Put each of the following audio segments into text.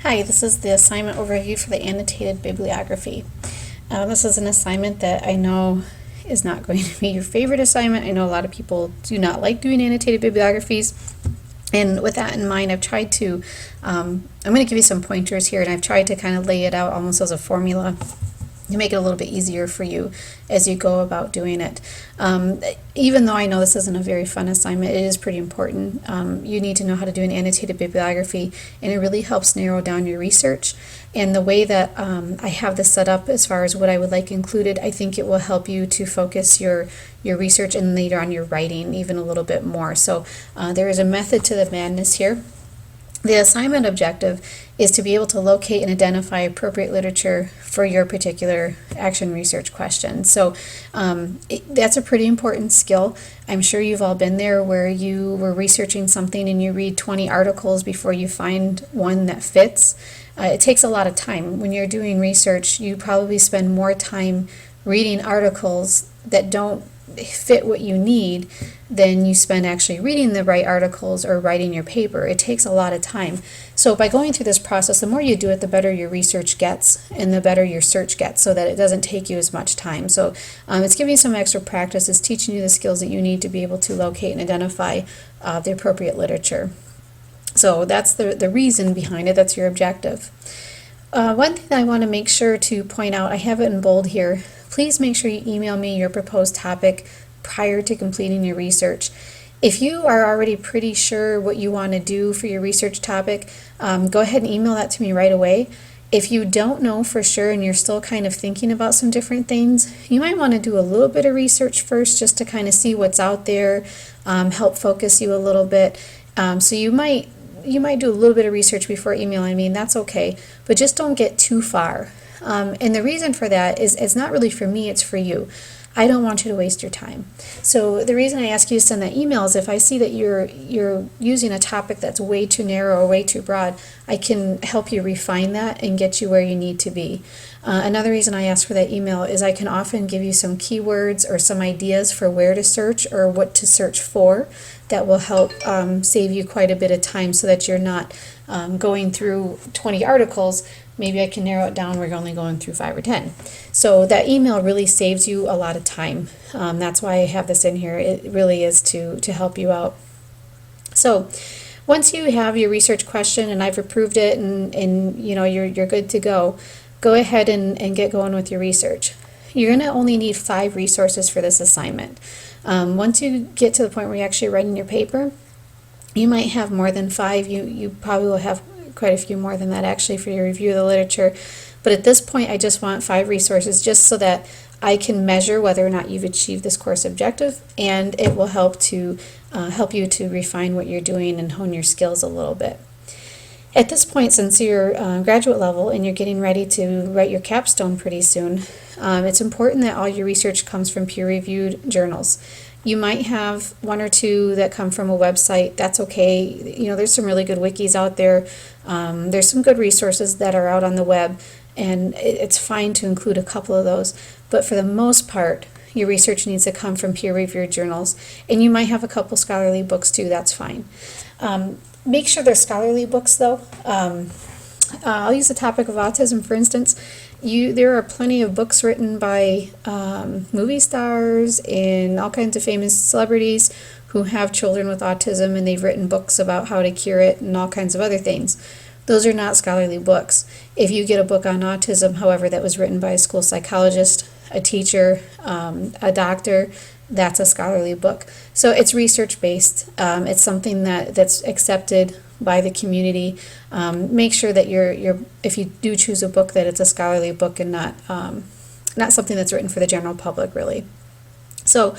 Hi, this is the assignment overview for the annotated bibliography. This is an assignment that I know is not going to be your favorite assignment. I know a lot of people do not like doing annotated bibliographies. And with that in mind, I've tried to, I'm going to give you some pointers here, and I've tried to kind of lay it out almost as a formula to make it a little bit easier for you as you go about doing it. Even though I know this isn't a very fun assignment, it is pretty important. You need to know how to do an annotated bibliography, and it really helps narrow down your research. And the way that I have this set up as far as what I would like included, I think it will help you to focus your research and later on your writing even a little bit more. So there is a method to the madness here. The assignment objective is to be able to locate and identify appropriate literature for your particular action research question. So that's a pretty important skill. I'm sure you've all been there where you were researching something and you read 20 articles before you find one that fits. It takes a lot of time. When you're doing research, you probably spend more time reading articles that don't fit what you need than you spend actually reading the right articles or writing your paper. It takes a lot of time. So by going through this process, the more you do it, the better your research gets and the better your search gets, so that it doesn't take you as much time. So it's giving you some extra practice. It's teaching you the skills that you need to be able to locate and identify the appropriate literature. So that's the reason behind it. That's your objective. One thing that I want to make sure to point out, I have it in bold here. Please make sure you email me your proposed topic prior to completing your research. If you are already pretty sure what you want to do for your research topic, go ahead and email that to me right away. If you don't know for sure and you're still kind of thinking about some different things, you might want to do a little bit of research first just to kind of see what's out there, help focus you a little bit. So you might do a little bit of research before emailing me, and that's okay, but just don't get too far. And the reason for that is it's not really for me, it's for you. I don't want you to waste your time. So the reason I ask you to send that email is if I see that you're using a topic that's way too narrow or way too broad, I can help you refine that and get you where you need to be. Another reason I ask for that email is I can often give you some keywords or some ideas for where to search or what to search for that will help save you quite a bit of time, so that you're not going through 20 articles. Maybe I can narrow it down where you're only going through 5 or 10. So that email really saves you a lot of time. That's why I have this in here. It really is to help you out. So once you have your research question and I've approved it and you know you're good to go ahead and get going with your research. You're going to only need 5 resources for this assignment. Once you get to the point where you're actually writing your paper, you might have more than 5. You probably will have quite a few more than that actually for your review of the literature. But at this point, I just want 5 resources just so that I can measure whether or not you've achieved this course objective, and it will help you to refine what you're doing and hone your skills a little bit. At this point, since you're graduate level and you're getting ready to write your capstone pretty soon, it's important that all your research comes from peer-reviewed journals. You might have 1 or 2 that come from a website. That's okay. You know, there's some really good wikis out there. There's some good resources that are out on the web, and it's fine to include a couple of those. But for the most part, your research needs to come from peer-reviewed journals, and you might have a couple scholarly books too. That's fine. Make sure they're scholarly books, though. I'll use the topic of autism, for instance. There are plenty of books written by movie stars and all kinds of famous celebrities who have children with autism, and they've written books about how to cure it and all kinds of other things. Those are not scholarly books. If you get a book on autism, however, that was written by a school psychologist, a teacher, a doctor, that's a scholarly book. So it's research-based. It's something that's accepted by the community. Make sure that if you do choose a book, that it's a scholarly book and not something that's written for the general public, really. So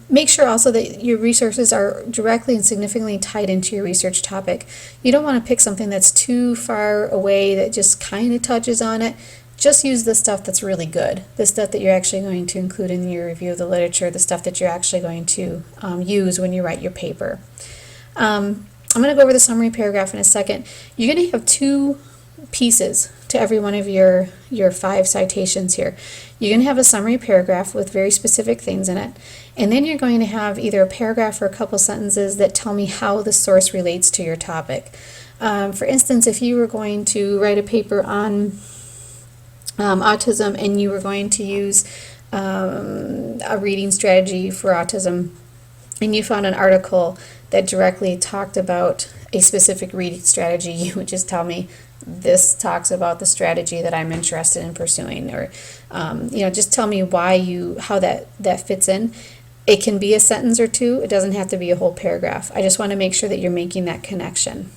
make sure also that your resources are directly and significantly tied into your research topic. You don't want to pick something that's too far away that just kind of touches on it. Just use the stuff that's really good, the stuff that you're actually going to include in your review of the literature, the stuff that you're actually going to use when you write your paper. I'm going to go over the summary paragraph in a second. You're going to have 2 pieces to every one of your 5 citations here. You're going to have a summary paragraph with very specific things in it, and then you're going to have either a paragraph or a couple sentences that tell me how the source relates to your topic. For instance, if you were going to write a paper on autism and you were going to use a reading strategy for autism, and you found an article that directly talked about a specific reading strategy, you would just tell me, this talks about the strategy that I'm interested in pursuing, or just tell me how that fits in. It can be a sentence or two. It doesn't have to be a whole paragraph. I just want to make sure that you're making that connection.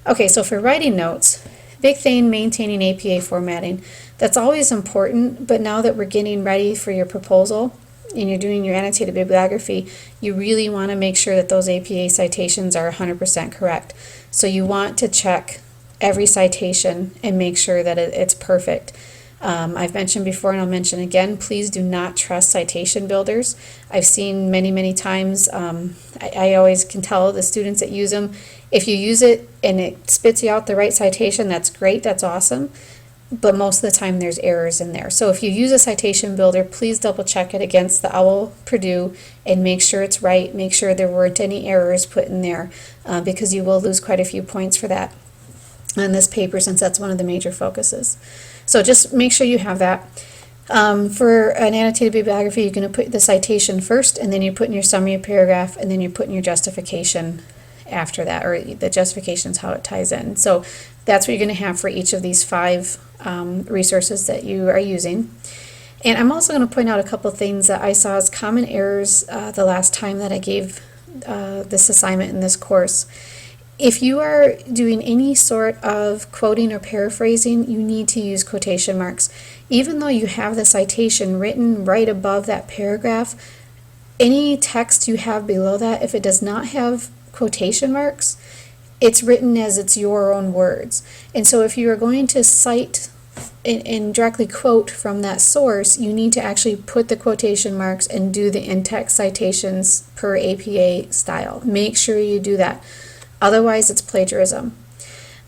Okay, so for writing notes, big thing, maintaining APA formatting. That's always important, but now that we're getting ready for your proposal and you're doing your annotated bibliography, you really want to make sure that those APA citations are 100% correct. So you want to check every citation and make sure that it's perfect. I've mentioned before and I'll mention again, please do not trust citation builders. I've seen many times, I always can tell the students that use them, if you use it and it spits you out the right citation, that's great, that's awesome, but most of the time there's errors in there. So if you use a citation builder, please double check it against the OWL Purdue and make sure it's right, make sure there weren't any errors put in there, because you will lose quite a few points for that on this paper, since that's one of the major focuses. So just make sure you have that. For an annotated bibliography, you're going to put the citation first, and then you put in your summary paragraph, and then you put in your justification after that, or the justification is how it ties in. So that's what you're going to have for each of these 5 resources that you are using. And I'm also going to point out a couple things that I saw as common errors the last time that I gave this assignment in this course. If you are doing any sort of quoting or paraphrasing, you need to use quotation marks. Even though you have the citation written right above that paragraph, any text you have below that, if it does not have quotation marks, it's written as it's your own words. And so if you are going to cite and directly quote from that source, you need to actually put the quotation marks and do the in-text citations per APA style. Make sure you do that. Otherwise, it's plagiarism.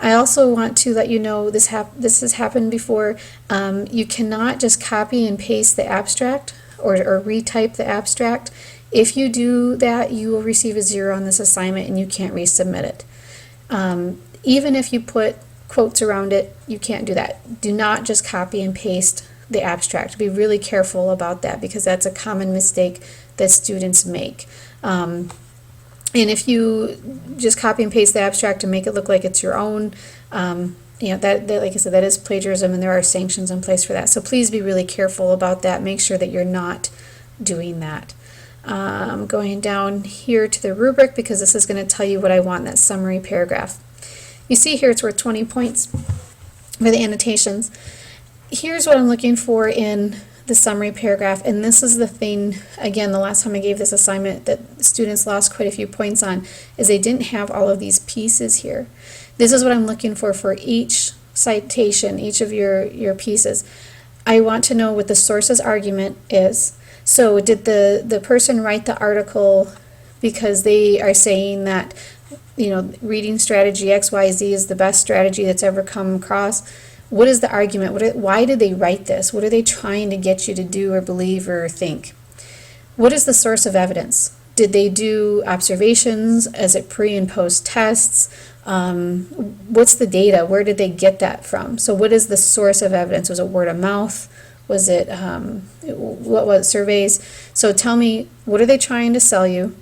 I also want to let you know this has happened before. You cannot just copy and paste the abstract or retype the abstract. If you do that, you will receive a 0 on this assignment and you can't resubmit it. Even if you put quotes around it, you can't do that. Do not just copy and paste the abstract. Be really careful about that, because that's a common mistake that students make. And if you just copy and paste the abstract and make it look like it's your own, that like I said, that is plagiarism, and there are sanctions in place for that. So please be really careful about that. Make sure that you're not doing that. Going down here to the rubric, because this is going to tell you what I want in that summary paragraph. You see here it's worth 20 points for the annotations. Here's what I'm looking for in the summary paragraph, and this is the thing, again, the last time I gave this assignment that students lost quite a few points on, is they didn't have all of these pieces here. This is what I'm looking for each citation, each of your pieces. I want to know what the source's argument is. So did the person write the article because they are saying that, reading strategy XYZ is the best strategy that's ever come across? What is the argument? Why did they write this? What are they trying to get you to do or believe or think? What is the source of evidence? Did they do observations? Is it pre and post tests? What's the data? Where did they get that from? So what is the source of evidence? Was it word of mouth? Was it, what was surveys? So tell me, what are they trying to sell you?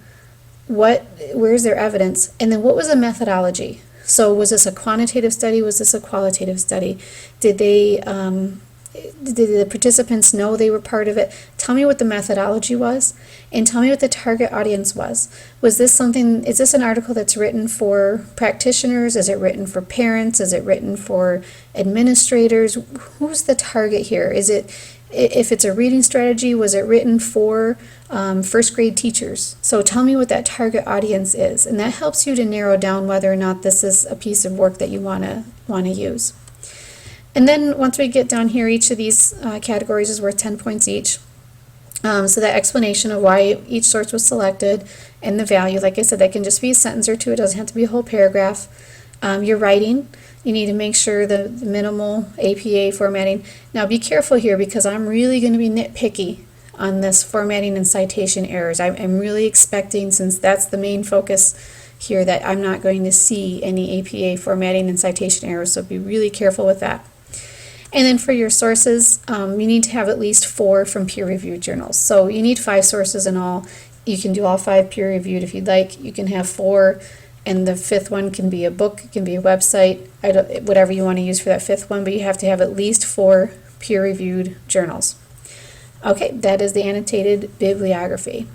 Where's their evidence? And then what was the methodology? So was this a quantitative study? Was this a qualitative study? Did the participants know they were part of it? Tell me what the methodology was, and tell me what the target audience was. Is this an article that's written for practitioners? Is it written for parents? Is it written for administrators? Who's the target here? If it's a reading strategy, was it written for first grade teachers? So tell me what that target audience is, and that helps you to narrow down whether or not this is a piece of work that you want to use. And then once we get down here, each of these categories is worth 10 points each. So that explanation of why each source was selected and the value, like I said, that can just be a sentence or two. It doesn't have to be a whole paragraph. Your writing, you need to make sure the minimal APA formatting. Now be careful here, because I'm really going to be nitpicky on this formatting and citation errors. I'm really expecting, since that's the main focus here that I'm not going to see any APA formatting and citation errors, so be really careful with that. And then for your sources, you need to have at least 4 from peer-reviewed journals. So you need 5 sources in all. You can do all 5 peer-reviewed if you'd like. You can have 4, and the 5th one can be a book, it can be a website, whatever you want to use for that 5th one, but you have to have at least 4 peer-reviewed journals. Okay, that is the annotated bibliography.